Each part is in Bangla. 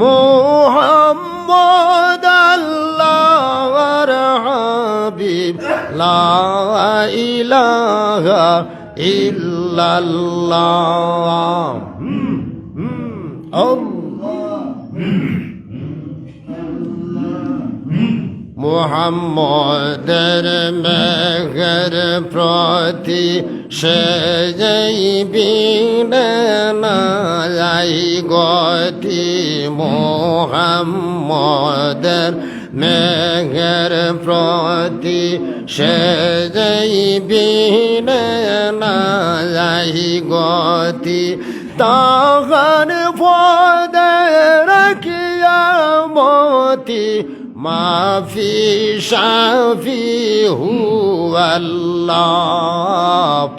মোহাম্মদ আল্লাহর হাবিব লা ইলাহা ইল্লাল্লাহ মুহাম্মদের মেঘের প্রতি সে যাইবিন নাই গতি মুহাম্মদের মেঘের প্রতি সে যাইবিন নাই গতি তাহার পদে রাখিয়ামতি মাফি শাফি হুয়াল্লাহ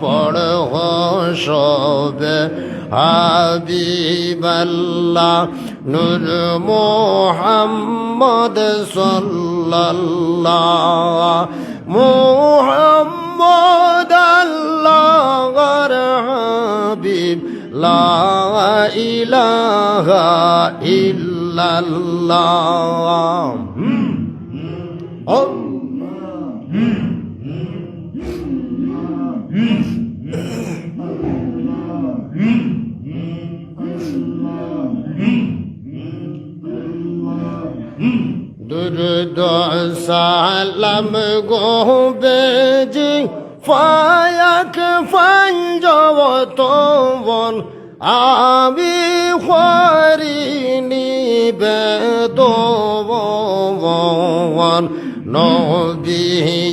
পড়হ সবে হাবিবাল্লাহ নূর মুহাম্মদ সাল্লাল্লাহ মুহাম্মদ আল্লাহর হাবিব লা ইলাহা ইল্লাল্লাহ দুরুদ সালাম গোবেজি ফায়াক ফাঞ্জবতবন আমি খরিনি বেদবন নবী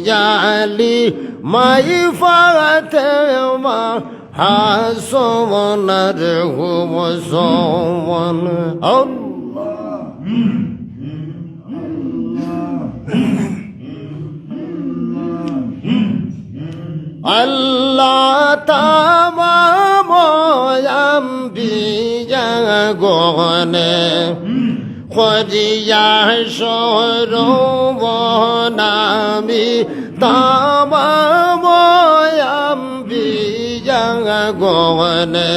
জালি মাই ফাতেমা হাসওয়ানার হুমসওয়ান আল্লাহ তামাম আম্বিয়া গনে খদিয়া সরবনামি তামাম আম্বিয়া গনে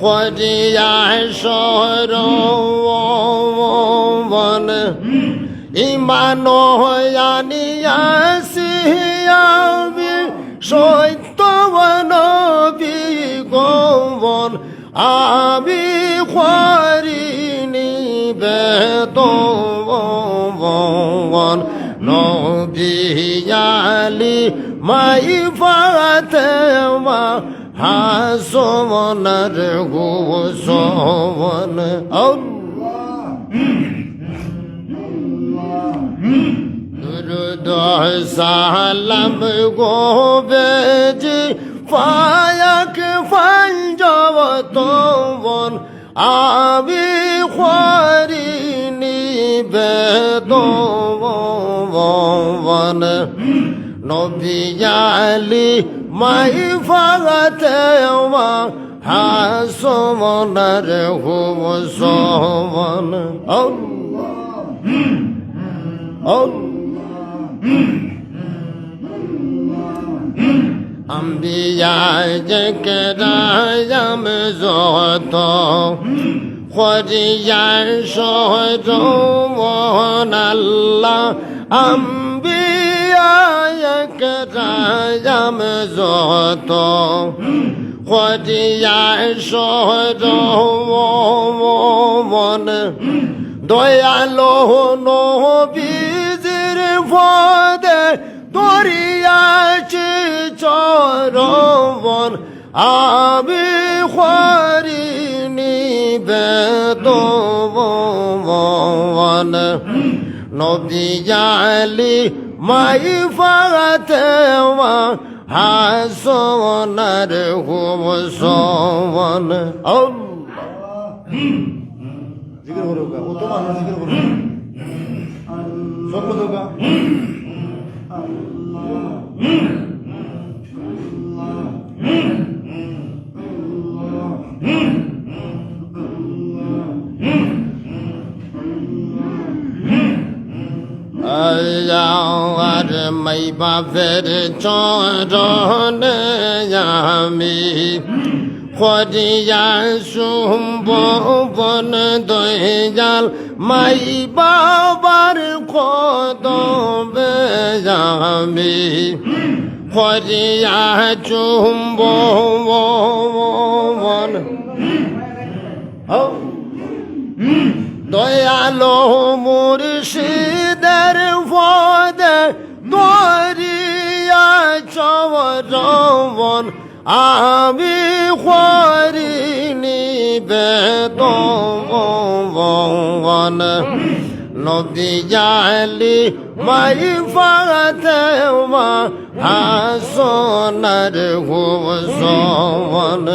খদিয়া সরবন ইমান আনিয়াসিয়াবি সত্যবনবি গৌবন আমি খরিনি বেতবন নবী আলী মাই ফাতেমা হাসওয়ানার হুসওয়ান দুরুদ সালাম গোবেজি ফায়াক ফাঞ্জবতবন আমি খরিনি বেদবন নবী আলী মাই ফাতেমা হাসওয়ানার হুসওয়ান আম্বিয়া জকরায়াম যত খদিজার সহজমন আল্লাহ আম্বিয়া জকরায়াম যত খদিজার সহজমন দয়ালো নবীজির পদে দরিয়াছি চরবন আমি খরিনি বেতবন নবী আলী মাই ফাতেমা হাসওয়ানার হুসওয়ান जिक्र करो का वो तो मानो जिक्र करो सब करो का আল্লাহর মাই বাপের চরণে আমি খরিয়া সুম্বন দয়াল মাই বাবার কদমে আমি খরিয়া চুম্বন দয়ালো মুর্শিদের পদে দরিয়া চরণ আমি খরিনি বেদন নবী জালি মাই ফাতেমা হাসনার হুসন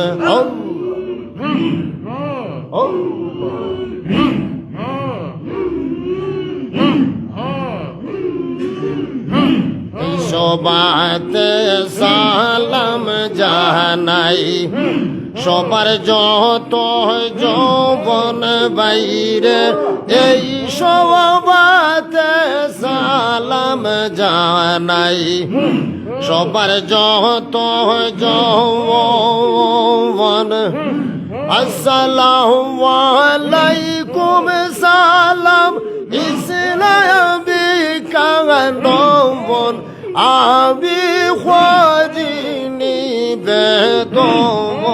সবাতে সালাম জানাই সবার যত যৌবন বাইরে এই সবাতে সালাম জানাই সবার যত যৌবন আসসালামু আলাইকুম সালাম ইসলামী কাগনবন আমি খরিনি বেদন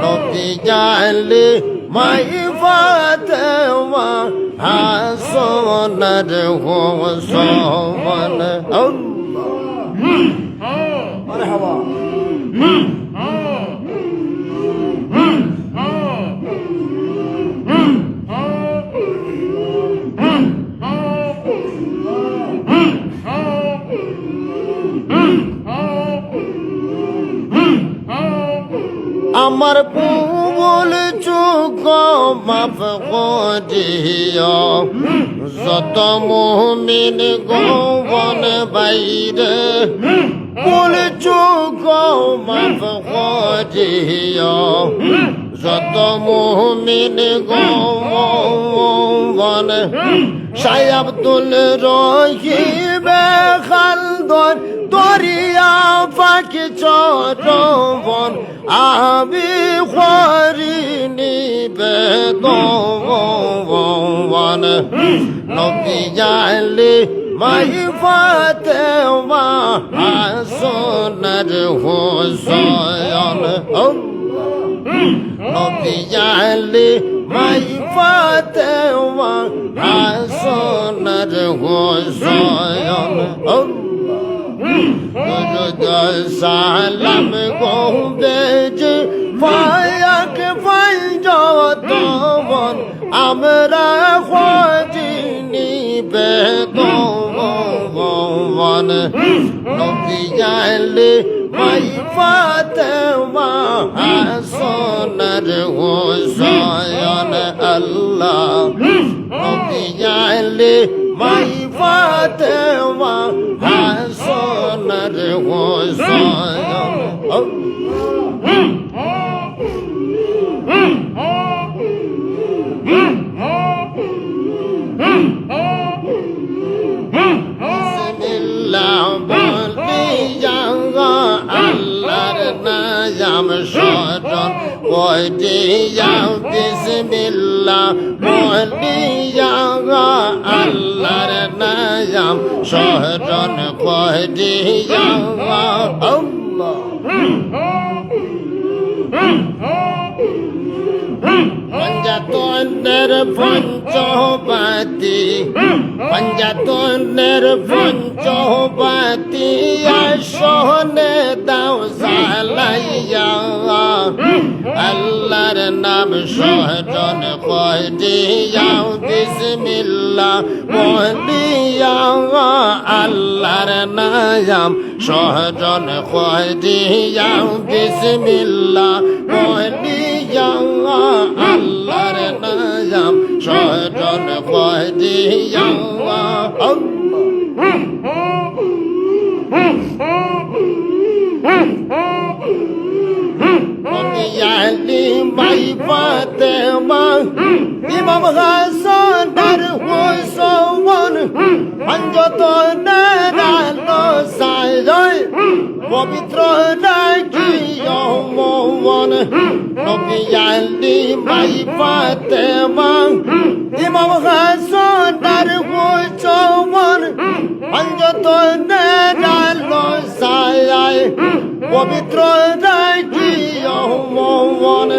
নবী জালি মাই ফাতেমা হাসনার হুসন মারহাবা আমার ভুল চুক মাফ করিও যত মুমিন গৌবন বাইরে ভুল চুক মাফ করিও যত মুমিন গৌবন শাহ আব্দুল রহিম খালদন দরিয়া পাখি চরণ আমি খরিনি বেদন নবী জালি মাই ফাতেমা হাসনার হুসন নবী জালি মাই ফাতেমা হাসনার হুসন সালাম গৌবেজ ফায়াক ফাইজতবন আমরা খজিনি বেদন নবী জালি মাই ফাতেমা হাসনার হুসন আল্লাহ নবী জালি মাই ফাতেমা হাসনার হুসন বিসমিল্লাহ বলিয়া আল্লাহর নাম শরণ করিয়া বিসমিল্লাহ বলিয়া আল্লাহর নাম শরণ করিয়া আল্লাহ পঞ্জাতনের পঞ্চবাতি পঞ্জাতনের পঞ্চবাতি আসনে দাও জ্বালাইয়া আল্লাহর নাম শরণ করিয়া বিসমিল্লাহ বলিয়া আল্লাহর নাম শরণ করিয়া বিসমিল্লাহ বলিয়া আল্লাহর নাম শরণ করিয়া আলী মাই ফাতেমা ইমাম হাসানের হুসন পঞ্জতনের আলো সায়ন পবিত্র রাখিও মন নবী আলী ভাই ফাতেমা ইমাম হাসান তার হুসাইন পঞ্জতনের আলো ছায়ায় পবিত্র রাখিও মন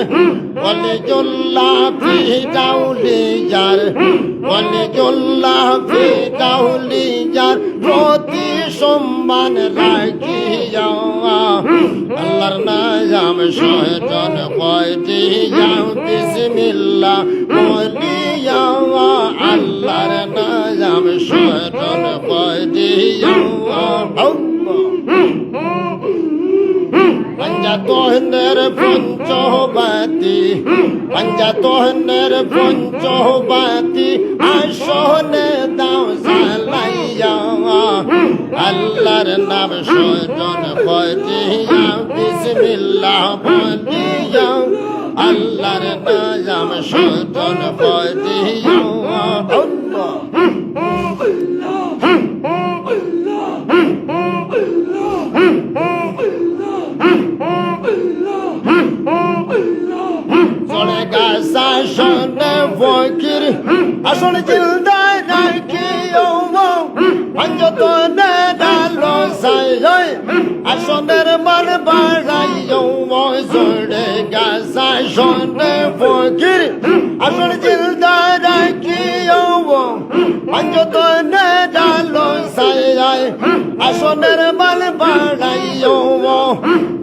ওয়ালিউল্লাহ ফিদাউলিয়ার ওয়ালিউল্লাহ ফিদাউলিয়ার প্রতি সম্মান রাখিও আল্লাহর নাম শয়তান কয়দিয়া বিসমিল্লাহ বলিয়া আল্লাহর নাম শয়তান কয়দিয়া পঞ্জাতনের পঞ্চবাতি পঞ্জাতনের পঞ্চবাতি আসনে দাও সালাইয়া আল্লাহর নাম শয়তান কয়দিয়া বিসমিল্লাহ বলিয়া আল্লাহর নাম শয়তান কয়দিয়া আল্লাহ চলে গাছা শোনে ফকির আসন জিলদার রাখিও পঞ্জতনে ডালো সাই আসনের মান বাড়াইও চলে গাছা শোনে ফকির আসন জিলদার রাখিও পঞ্জতনে ডালো সাই আসনের মান বাড়াইও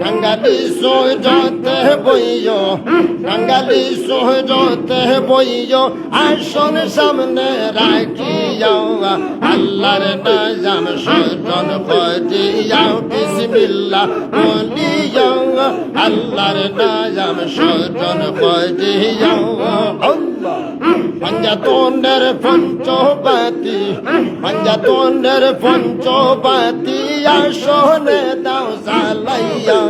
গঙ্গালি সোজতে বইও গঙ্গালি সোজতে বইও আসন সামনে রাখিও আল্লাহর নাম শয়তান কয়দিয়া বিসমিল্লাহ বলিও আল্লাহর নাম শয়তান কয়দিয়া আল্লাহ পঞ্জাতনের পঞ্চবাতি পঞ্জাতনের পঞ্চবাতি আসনে দাও সালাইয়া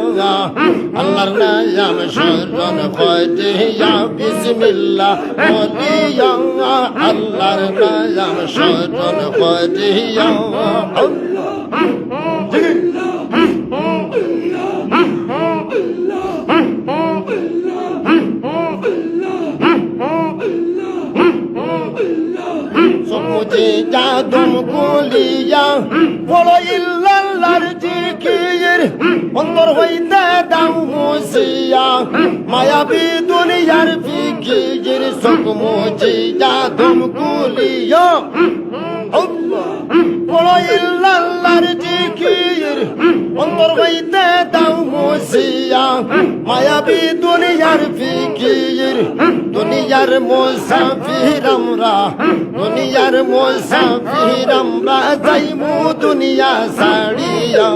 আল্লাহর নাম শরণ কয়দিয়া বিসমিল্লাহ বলিয়া আল্লাহর নাম শরণ কয়দিয়া আল্লাহ মুঝে জাদুম গুলিয়া বলো ইল্লাল্লাহর জিকির অন্তর হইতে দাও মুসিয়া মায়াবী দুনিয়ার ফিকির সব মুঝে জাদুম গুলিয়া বলো ইল্লাল্লাহর জিকির অন্তর হইতে দাও মুসিয়া মায়াবী দুনিয়ার ফিকির দুনিয়ার মুসাফির আমরা দুনিয়ার মুসাফির আমরা যাইমু দুনিয়া ছাড়িয়া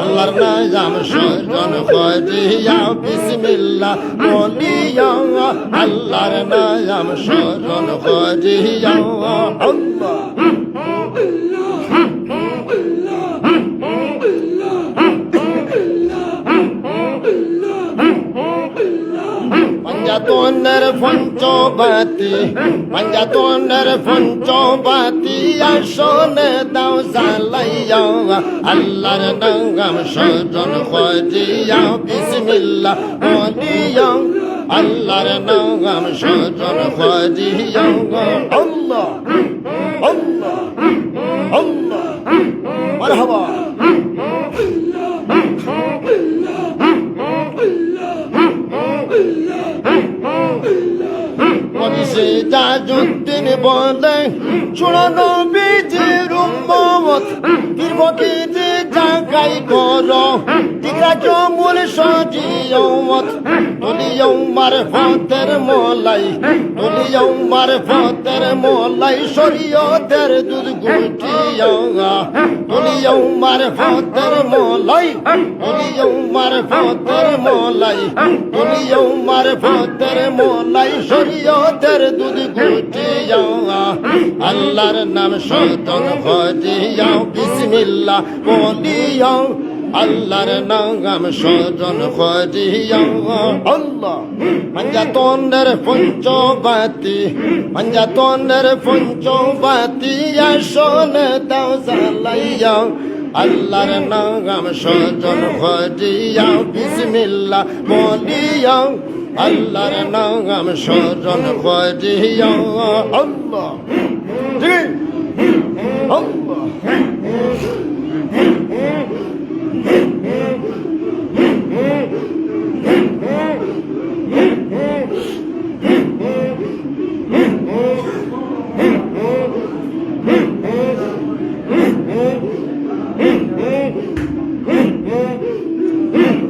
আল্লাহর নাম শরণ কয়দিয়া বিসমিল্লাহ বলিয়া আল্লাহর নাম শরণ কয়দিয়া আল্লাহ পঞ্জাতনের পঞ্চবাতি পঞ্জাতনের পঞ্চবাতি আসনে দাও সালাইয়া আল্লাহর নাম শরণ কয়দিয়া বিসমিল্লাহ বলিয়া আল্লাহর নাম শরণ কয়দিয়া আল্লাহ আল্লাহ আল্লাহ মারহাবা তাজউদ্দিন বলে শোনো নবীজির উম্মত পীর ফকির জাগাই করো টিকরা জমুল সজিয়ত দলিয়ৌ মারফতের মোলাই দলিয়ৌ মারফতের মোলাই শরীয়তের দুধ গুটিয়া দলিয়ৌ মারফতের মোলাই দলিয়ৌ মারফতের মোলাই দলিয়ৌ মারফতের মোলাই শরীয়তের দুধ গুটিয়া আল্লাহর নাম শয়তান কয়দিয়া বিসমিল্লাহ বলিয়া আল্লাহর নাম শরণ কয়দিয়া আল্লাহ পঞ্জাতনের পঞ্চবাতি পঞ্জাতনের পঞ্চবাতি আসনে দাও সালাইয়া আল্লাহর নাম সজন ভজিয়া বিসমিল্লাহ বলিয়া আল্লাহর নাম সজন ভজিয়া আল্লাহ ঠিক আল্লাহ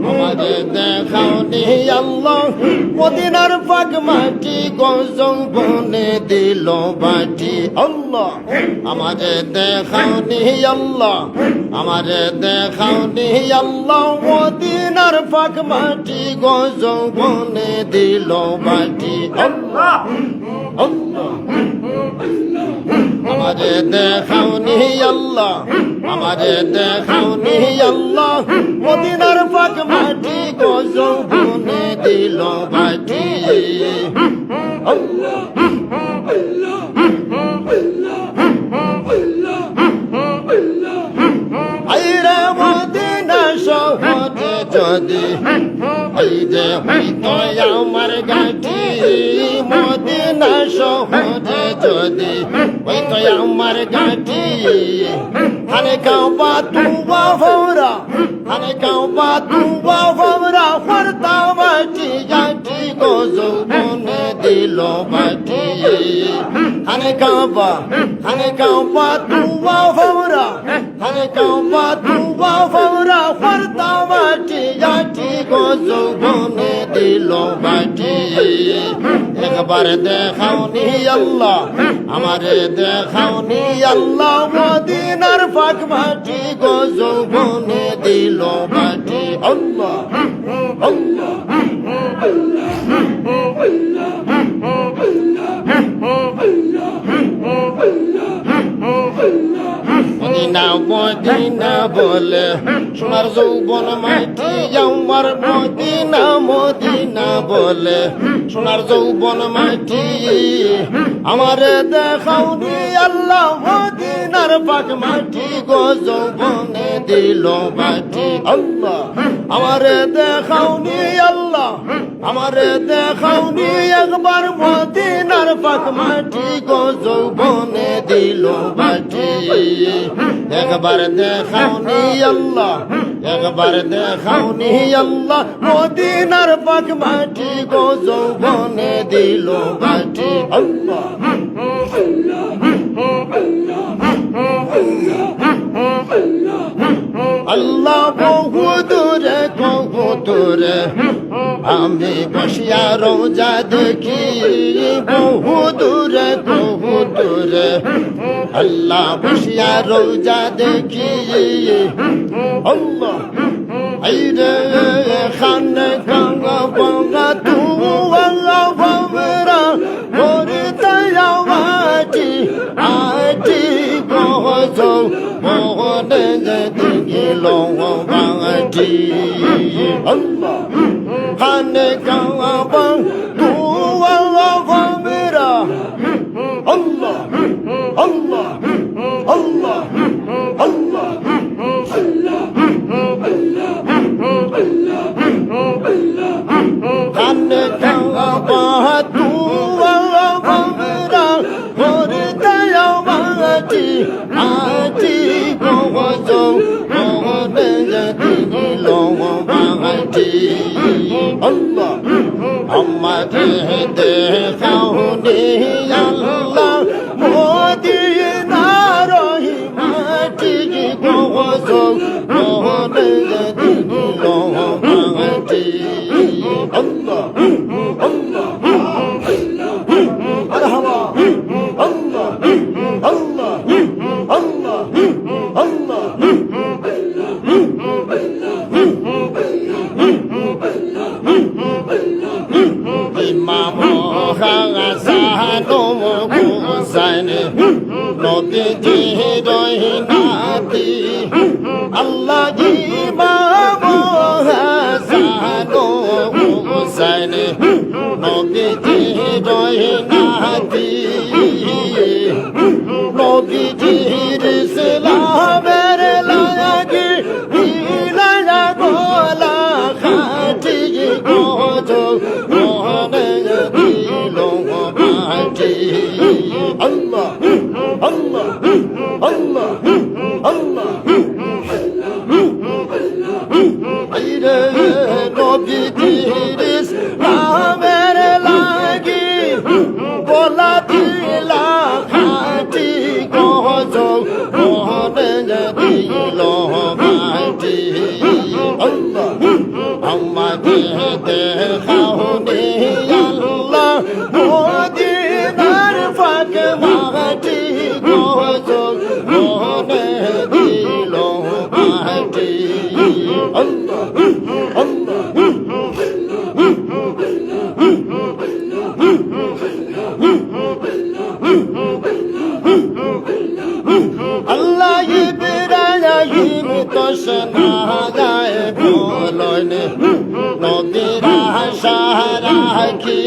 আমাদের দেখাও নি আল্লাহ মদিনার পাক মাটি গজং বনে দিল বাটি আল্লাহ আমাদের দেখাও নি আল্লাহ আমাদের দেখাও নি আল্লাহ মদিনার পাক মাটি গজং বনে দিল বাটি আল্লাহ আল্লাহ আমাদের দেখাও নি আল্লাহ আমাদের দেখাও নি আল্লাহ মদিনার পাক মাটি গজং বনে দিল বাটি আল্লাহ আইরে মদিনা শহরে যদি এই যে হইতো আমার গাঠি মদিনা শহরে যদি হইতো আমার গাঠি হানে কাবা তুবা ভরা হানে কাবা তুবা ভরা হরতা বাটি গাঠি গজৌ বনে দিল বাটি হানে কাবা তুবা ভরা হানে কাবা তুবা ভরা হরতা বাটি গাঠি গজৌ বনে দিল বাটি একবার দেখাও নি আল্লাহ আমারে দেখাও নি আল্লাহ মদিনার পাক মাটি গজৌ বনে দিল বাটি আল্লাহ আল্লাহ মদিনা বলে সোনার যৌবন মাটি আমার মদিনা মদিনা বলে সোনার যৌবন মাটি আমারে দেখাও নি আল্লাহ মদিনার পাক মাটি গজৌ বনে দিল বাটি আল্লাহ আমারে দেখাও নি আল্লাহ আমারে দেখাও নি একবার মদিনার পাক মাটি গজৌ বনে দিল বাটি একবার দেখাও নি আল্লাহ একবার দেখাও নি আল্লাহ মদিনার পাক মাটি গজৌ বনে দিল বাটি আল্লাহ আল্লাহ বহু দূরে আমি বসিয়া রোজা দেখি বহু দূরে আল্লাহ বসিয়া রোজা দেখি আল্লাহ আইরে খানে কাঙ্গা বাঙ্গা তু বাঙ্গা বামরা ওরে তায়া মাটি আটি গজৌ বনে দিল বাটি আল্লাহ খানে কাঙ্গা বাং তু বাঙ্গা বামরা আল্লাহ আল্লাহ আল্লাহ আল্লাহ কানে কাঙ্গা বাহা তু বাঙ্গা বামরা ওরে তায়া মাটি আটি গজৌ বনে দিল বাটি আল্লাহ আমাকে দেখাও নি আল্লাহ মদিনার মাটি গজৌ বনে দিল বাটি আল্লাহ আল্লাহ মারহাবা আল্লাহ আল্লাহ আল্লাহ আল্লাহ ইমাম হাসান হুসাইন নবীজি রহিনাতি আল্লাহ ইমাম হাসান হুসাইন নবীজি রহিনাতি নবীজির ইসলামের লায়ক মাটি আল্লাহ আল্লাহ আল্লাহ আল্লাহ আইরে নবীজির ইসলামের লাগি বলা দিলা খাটি গজল মনে দিল মাটি আল্লাহ আমাকে দেখাও নে আল্লাহ মদিনার ফাঁক মাটি গজল মনে দিল মাটি আল্লাহ আল্লাহ আল্লাহ ইব্রাহিম তো শোনা যায় বলেন নবীর আশা রাখি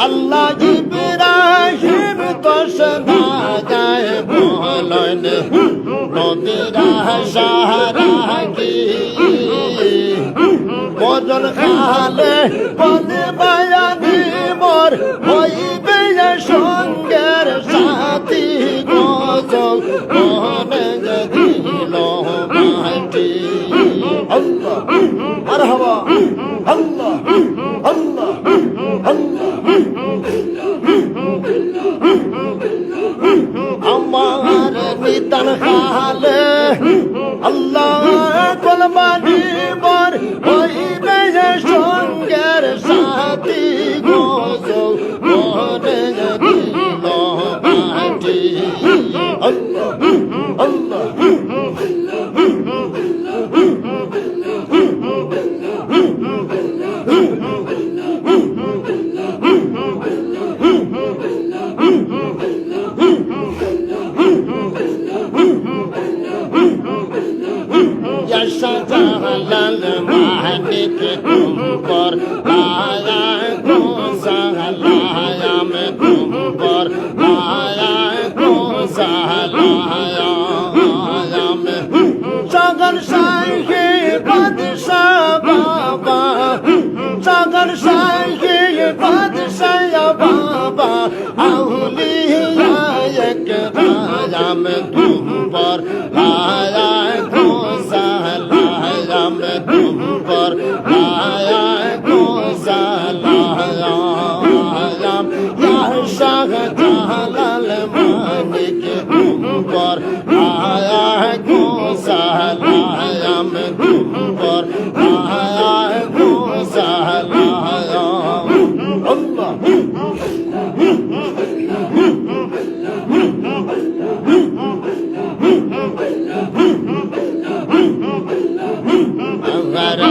আল্লাহ ইব্রাহিম তো শোনা যায় বলেন নবীর আশা রাখি বদল খালে বলে মায়ানি মোর হইবে সঙ্গের সাথী গজল মনে দিল মাটি আল্লাহ মারহাবা আল্লাহ আল্লাহ আল্লাহ আমার নিতান খালে আল্লাহ কলবানি মোর হইবে সঙ্গের সাথী গজল মনে দিল মাটি আল্লাহ আল্লাহ শাহজালাল মানিক তুম পর আয়া কো সালাম তুম পর আয়া কো সালাম সাগর শাহে বাদশাহ বাবা সাগর শাহে বাদশাহ বাবা আউলিয়া এক রাম তুম পর আয়া কো সালাম তুম পর আয়া কো সালাম ইয়া শাহজালাল মানিক তুম পর আয়া কো সালাম তুম পর আয়া কো সালাম আল্লাহ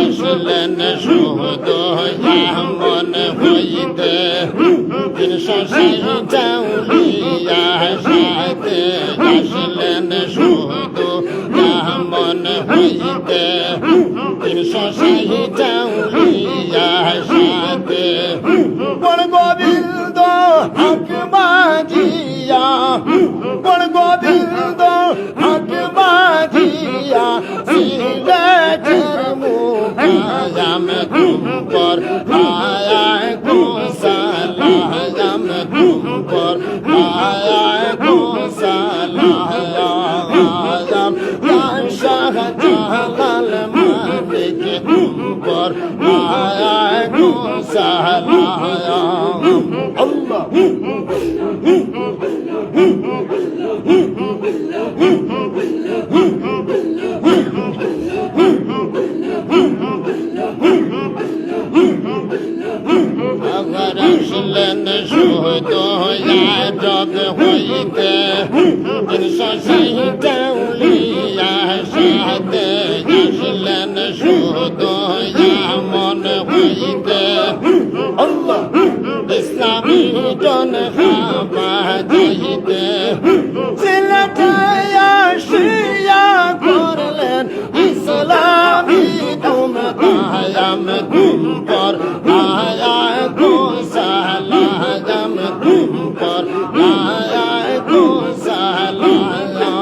আসলেন শুধু মন হইতে 360 চাউলিয়া সাথে আসলেন শুধু মন হইতে 360 চাউলিয়া সাথে বড় গোবিন্দ হক বাজিয়া বড় গোবিন্দ হক বাজিয়া সিলেটের মুকাম তুম পর আয়া কো সালাম তুম পর আয়া কো সালাম ইয়া শাহজালাল মানিক তুম পর আয়া কো সালাম আল্লাহ আবার আসলেন শুধু জগ হইতে 360 চাউলিয়া সাথে আসলেন শুধু মন হইতে আল্লাহ ইসলামী জন খাবা যাইতে সিলেটায় আসিয়া করলেন ইসলামী তুম কায়াম তুম পর আয়া কো সালাম তুম পর আয়া কো সালাম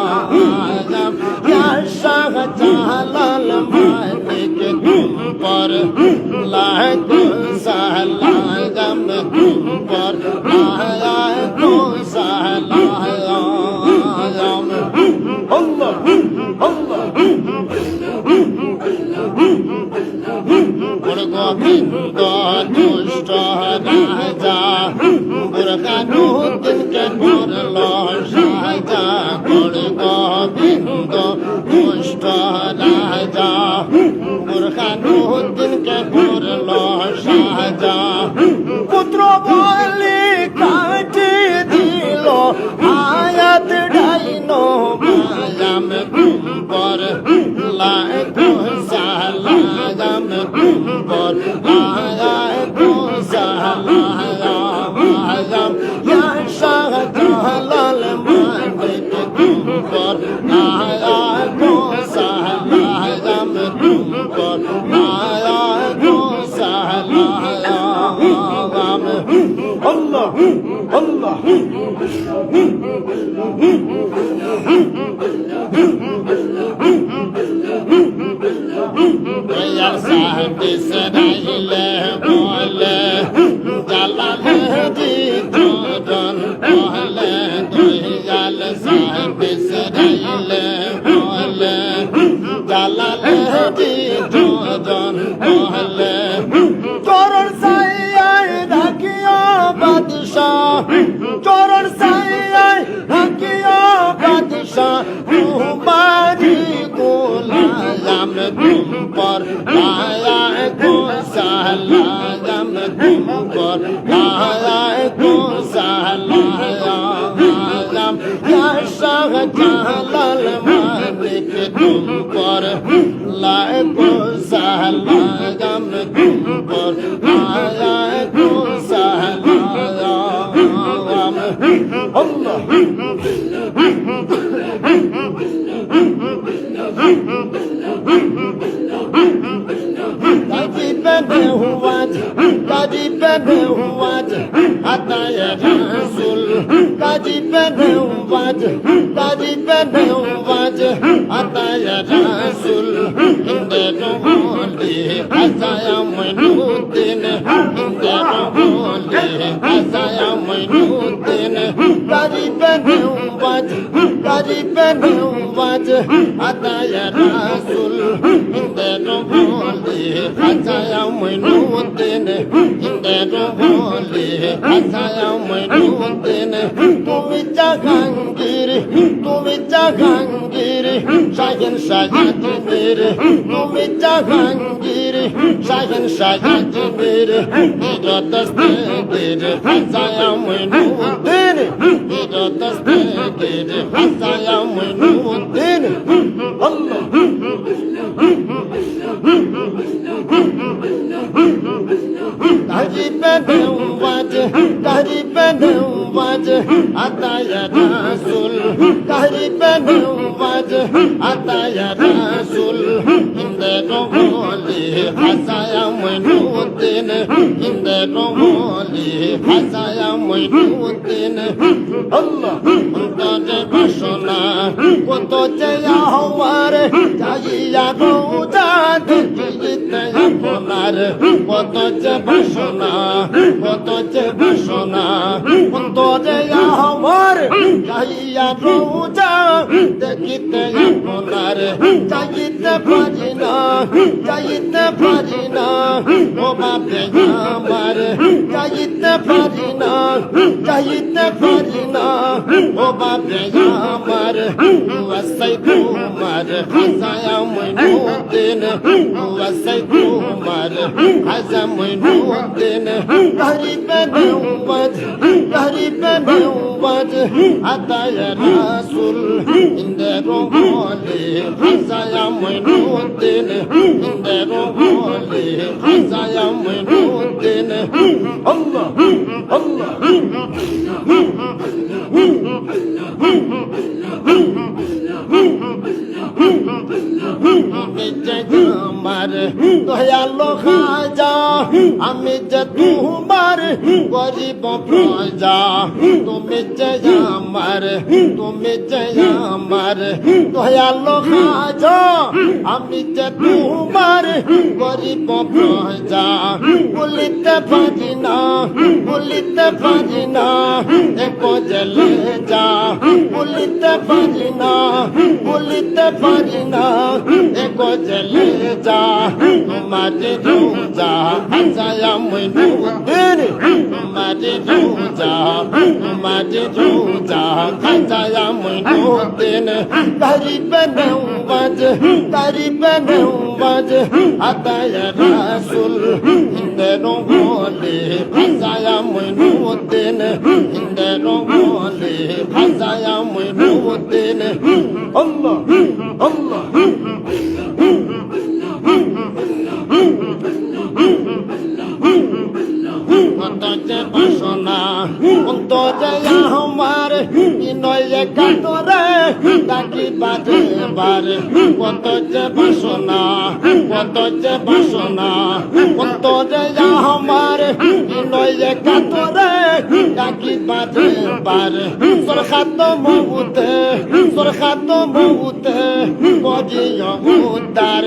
ইয়া শাহজালাল মানিক তুম পর লাখ সালাম তুম পর আয়া রাজা বুরহানুদ্দিনকে করল সাজা করে গোবিন্দ দুষ্ট রাজা বুরহানুদ্দিনকে করল সাজা পুত্র বলি কাটে দিল আয়াত ডাইনো মায়াম কুম্বর লাখো সালাম কুম্বর লাখো সালাম ইয়া শাহ জালাল মালিক কুম্বর লাখো সালাম কুম্বর লাখো সালাম আল্লাহ আল্লাহ يا صاحب إسرائيل قول جلال دي جودن قول يا صاحب إسرائيل قول جلال دي جودن قول চরণ সাইয়ায় রাখিয়া বাদশাহ চরণ সাইয়ায় রাখিয়া বাদশাহ তোমারি গোলাম তুমপর আয়া গো সালাম তুমপর আয়া গো সালাম ইয়া শাহ জালাল মালিক তুমপর লাখো সালাম তুমপর আয়া গো সালাম আল্লাহ Kadi bene huwaj, ataya rasul. Kadi bene huwaj, ataya rasul. Inde roholi, asaya mainuddin. Inde roholi, asaya mainuddin. Kadi bene huwaj, ataya rasul. Inde roholi, asaya mainuddin. Inde roholi, asaya mainuddin. Tumi Jahangir, Shahin Shahidmir. Tumi Jahangir, Shahin Shahidmir. Ida tasbihir, asaya mainuddin. Ida tasbihir, asaya mainuddin. Allah. Kari bene waj, ataya rasul. Kari bene waj, ataya rasul. Inde roholi, asaya mainuddin. Inde roholi, asaya mainuddin. Allah, untaje bashona, kotoje yahwar, jayiya gouja, dijite yaponar, kotoje bashona, kotoje bashona, untaje yahwar, jayiya gouja, dijite yaponar, jayite parina, o babe yamar, jayite parina, o babe yamar, wasai kumar, hasaya mainuddin, wasai kumar, hasaya mainuddin. Kari bene waj, ataya rasul. Inde roholi, hasaya mainuddin. Inde roholi, hasaya mainuddin. Allah, Allah. আমার দয়ালো খাজা, আমি যে তোমার গরিব প্রজা। তুমি যে আমার দয়ালো খাজা, আমি যে তোমার গরিব প্রজা। বলিতে পারি না এক জেলে যা। বলিতে পারি না এক জেলে যা। তোমার রোজা হাসায়া mainuddin, মাঝে রোজা মাঝে রোজা খাজায়া মইনুদ্দিন করিবে নওয়াজ আদায় রাসূল হিন্দের বলে খাজায়া মইনুদ্দিন হিন্দের বলে খাজায়া মইনুদ্দিন আল্লাহ আল্লাহ অন্তরে বাসনা অন্তরে আমার নয় কাতরে ডাকি বাজে বারে কত যে বাসনা অন্তরে আমার নয় কাতরে ডাকি বাজে বারে সরখাত মৌতে বজিয়া উদ্দার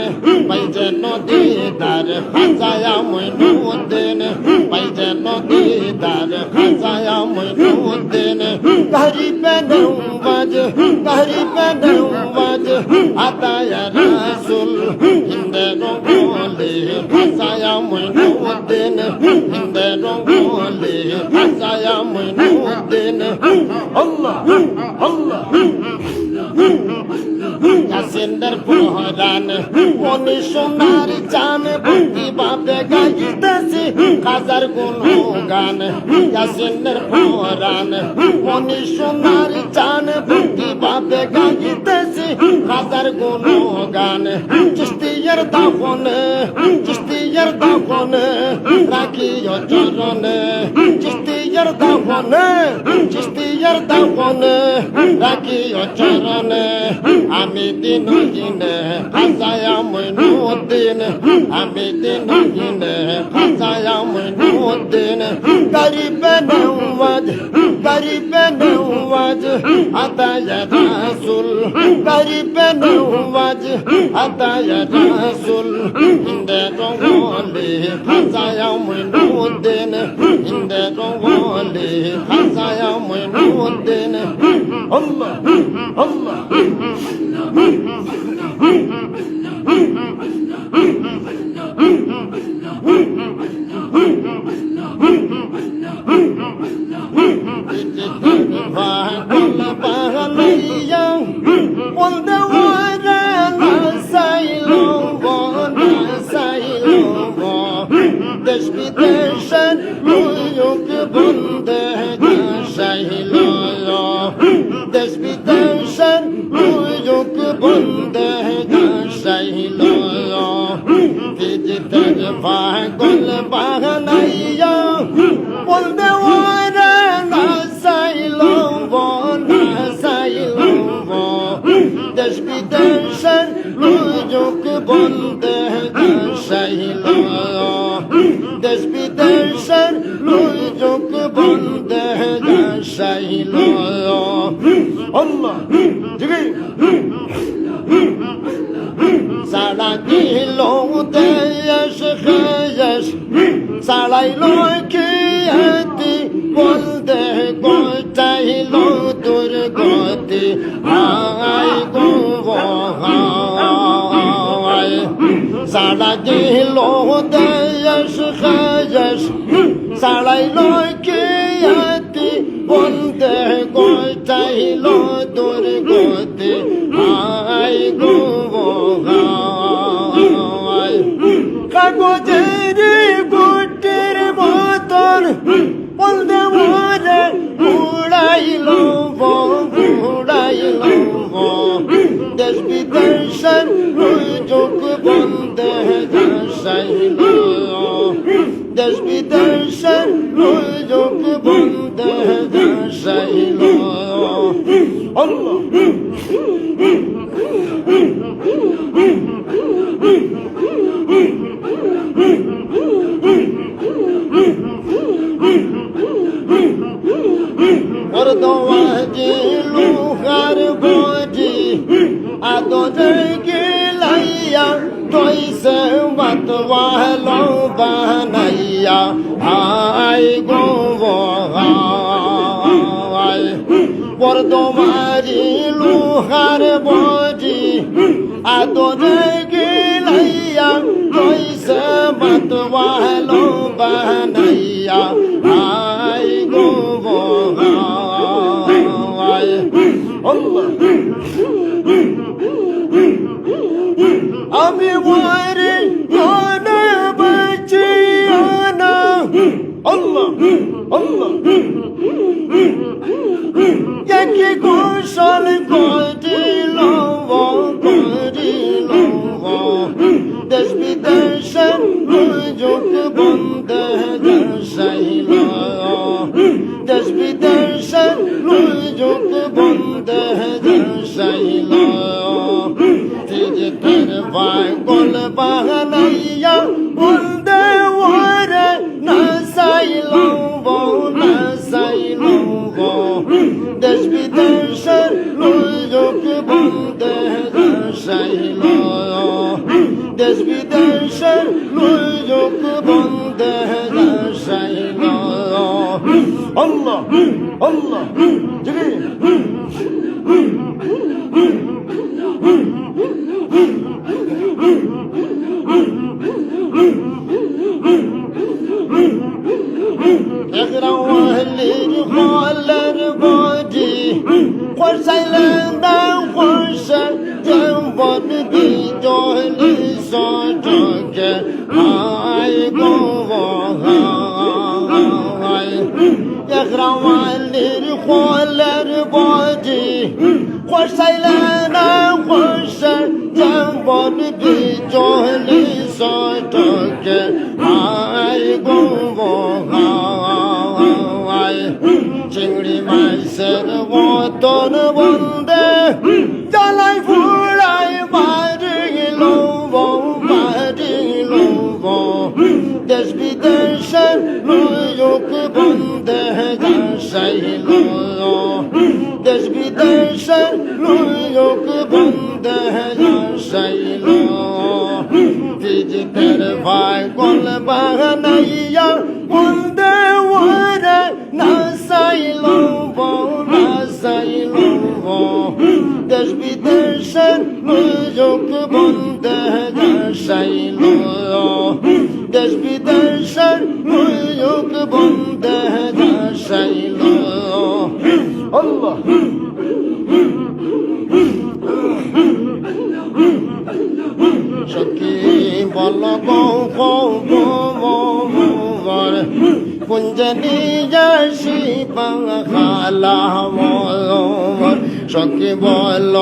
পাইছে নদীদার খাজায়া মইনুদ্দিন পাইছে নদীদার খাজায়া মইনুদ্দিন করিবে নওয়াজ আদায় রাসূল হিন্দের বলে খাজায়া মইনুদ্দিন হিন্দের বলে খাজায়া মইনুদ্দিন আল্লাহ আল্লাহ ইয়াসিনের পহরান মনি সোনার চান ভক্তি ভাবে গাইতেছি হাজার গুণগান ইয়াসিনের পহরান মনি সোনার চান ভক্তি ভাবে গাইতেছি হাজার গুণগান চিশতিয়ার দাফনে রাখিও চরণে চিশতিয়ার দাফনে রাখিও চরণে আমি দিন দিনে খাজায়া মইনুদ্দিন আমি দিন দিনে খাজায়া মইনুদ্দিন করিবে নওয়াজ আদায় রাসূল করিবে নওয়াজ আদায় রাসূল হিন্দের বলে খাজায়া মইনুদ্দিন হিন্দের বলে খাজায়া মইনুদ্দিন আল্লাহ আল্লাহ দেশ বিদেশের লোক বন্দে গাইল দেশ বিদেশের লোক বন্দে গাইল তেজের পাগল বানাইয়া বলতে ওরে নাসাইল দেশ বিদেশের লোক বন্দে গাইল দেশ বিদেশের লোক বন্দে গাইল আল্লাহ জিগি সারা দিল দেশ খেয়েস সারাইল কি বলতে চাইল দুর্গতি হায় গো হায় সারা দিল দেশ খেয়েস সারাইল কি বলতে চাইল দুর্গতি হায় গো কাগজের বুটের মতন বলতে মরে উড়াইল দেশ বিদেশের যোগ বন্দে গাইল দেশ বিদেশের যোগ বন্দে গাইল আল্লাহ দোয়াজি লুহার বজি আদরে গিলাইয়া তৈসে মতওয়ালো বানাইয়া আই গো আই পরদমারি লুহার বজি আদরে গিলাইয়া তৈসে মতওয়ালো বানাইয়া আই আল্লাহ আমি মরে না বাঁচি না আল্লাহ আল্লাহ কি কৌশল করিল দেশ বিদেশের যুগ বন্ধে দেশাইল দেশ বিদেশের যুগ বন্ধে দেশাইল তের পাগল বানাইয়া বন্ধে ওরে নাসাইল নাসাইল দেশ বিদেশের যুগ বন্ধে দেশাইল দেশ বিদেশের যুগ বন্ধে দেশাইল আল্লাহ আল্লাহ اغرواهلين خالر بودي قرسيلنا قرسا جنبان دي جهلي صوتك هاي قوة هاي اغرواهلين خالر بودي قرسيلنا قرسا جنبان دي جهلي صوتك هاي قوة চিংড়ি মাছের মতন বন্ধে জ্বালাই ফুড়াই বাড়িল বাড়িল দেশ বিদেশের লোক বন্ধে যাইল দেশ বিদেশের লোক বন্ধে যাইল দিজিতের ভাই গোল বানাইয়া বন্ধে ওরে নাসাইল নাসাইল দেশ বিদেশের লোক বন্ধে যাইল দেশ বিদেশের লোক বন্ধে যাইল আল্লাহ সখী বল গৌর কুঞ্জনি যাসি বাংলা সখী বল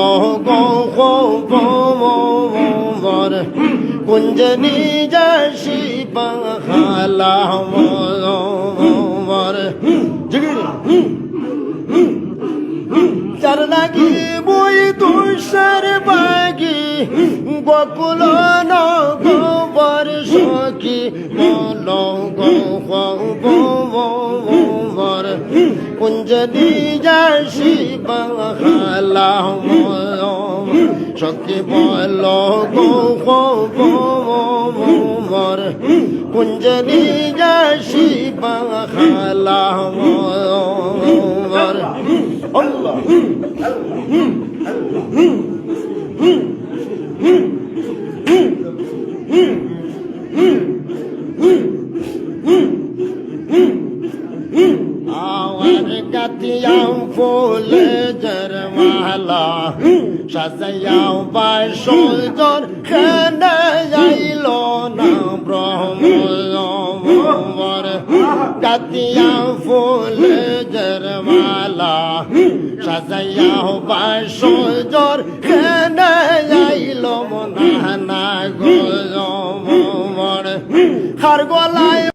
গৌর কুঞ্জনি যাসি বাংলা চার লাগি বই তুষার বাগি গোকুল গোবর সখী বল গোবর কুঞ্জনি যাসি বাংলা সখী বল গোবর কুঞ্জনি যাসি বাংলা আল্লাহ গাতিয়াও ফুলে জরমালা সাজায়াও বাসর খানা যাইল না ব্রহ্মর গাতিয়াও ফুলে জরমালা সাজায়াও বাসর খানা যাইল মনা গোমর হার গলায়